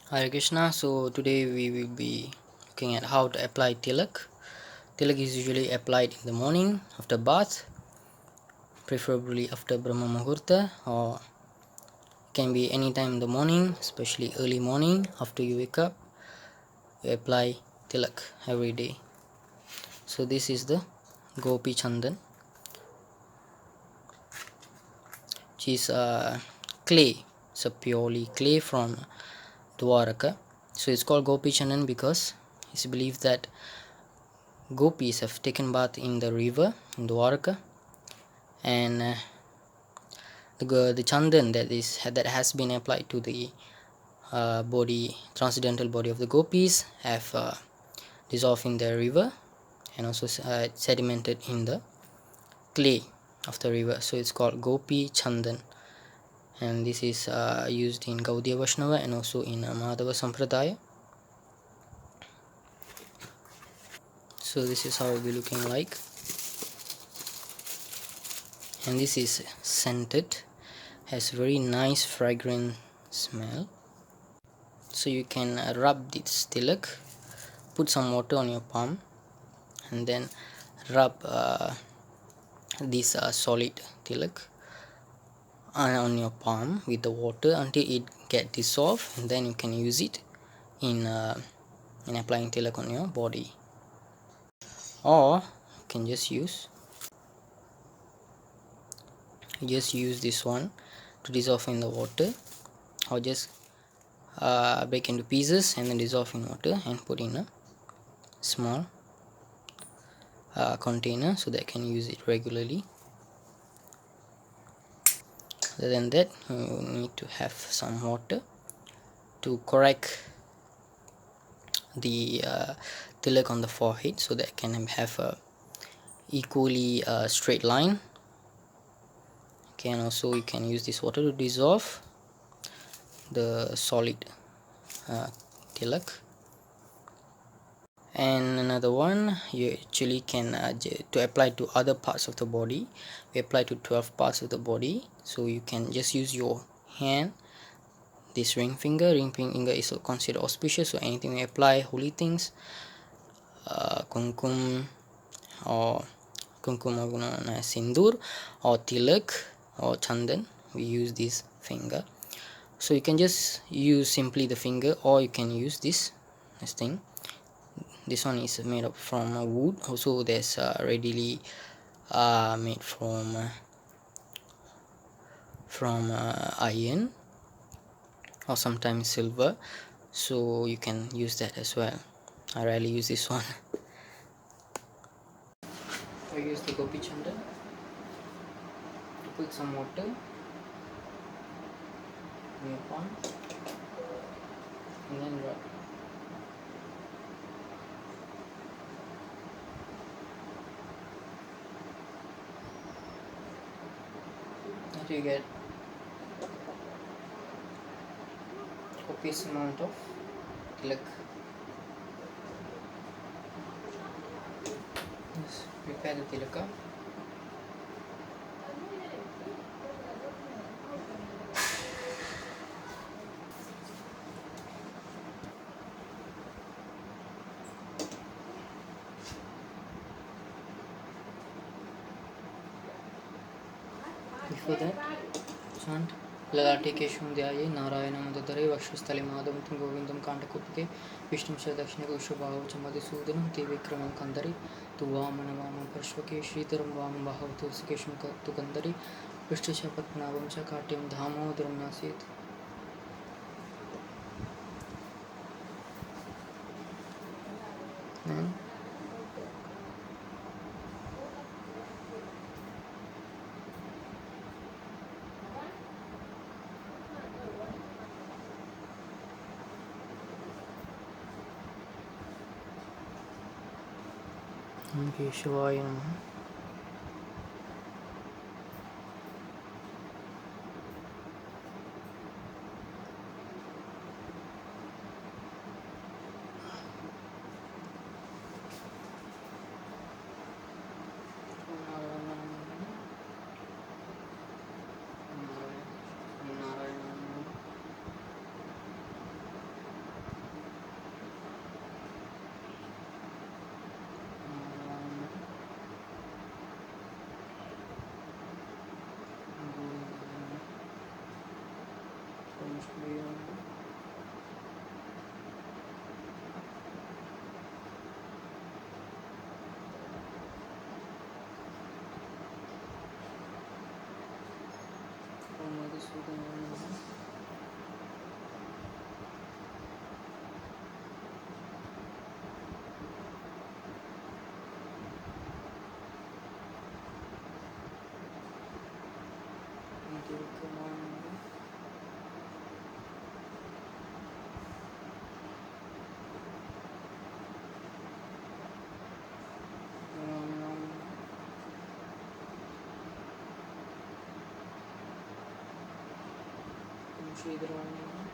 Hare Krishna. So today we will be looking at how to apply tilak. Tilak is usually applied in the morning after bath, preferably after Brahma Muhurta, or can be any time in the morning, especially early morning after you wake up. You apply tilak every day. So this is the Gopi chandan, which is clay. It's a purely clay from Dwaraka. So it's called Gopi chandan because it's believed that gopis have taken bath in the river in Dwaraka, and the chandan that has been applied to the transcendental body of the gopis have dissolved in the river and also sedimented in the clay of the river. So it's called Gopi chandan, and this is used in Gaudiya Vaishnava and also in Madhwa sampradaya. So this is how it will be looking like, and this is scented, has very nice fragrant smell. So you can rub this tilak, put some water on your palm, and then rub this solid tilak on your palm with the water until it get dissolved, and then you can use it in applying tilak on your body, or you can just use this one to dissolve in the water, or just break into pieces and then dissolve in water and put in a small container so that I can use it regularly. Other than that, you need to have some water to correct the tilak on the forehead so that I can have a equally straight line. Okay, and also you can use this water to dissolve the solid tilak. And another one, you actually can to apply to other parts of the body. We apply to 12 parts of the body, so you can just use your hand. This ring finger is considered auspicious, so anything we apply, holy things, kumkum or kumkum known as sindur, or tilak or chandan, we use this finger. So you can just use simply the finger, or you can use this thing. This one is made up from wood. Also there's readily made from iron or sometimes silver, so you can use that as well. I rarely use this one. I use the gopi chanda to put some water in your palm and then rub. That you get copious amount of tilak. Just prepare the tilaka. Before that, chant lalāṭe keśavaṁ dhyāyen nārāyaṇam athodare vakṣaḥ-sthale mādhavaṁ govindaṁ kaṇṭha-kūpake viṣṇuṁ dakṣiṇe kukṣau madhusūdanam trivikramaṁ kandhare vāma-naṁ vāma-pārśvake śrīdharaṁ vāma-bāhau hṛṣīkeśaṁ kandhare pṛṣṭhe padmanābhaṁ kaṭyam dāmodaram nāsiyat. केशवाय नमः. śrīdharaṁ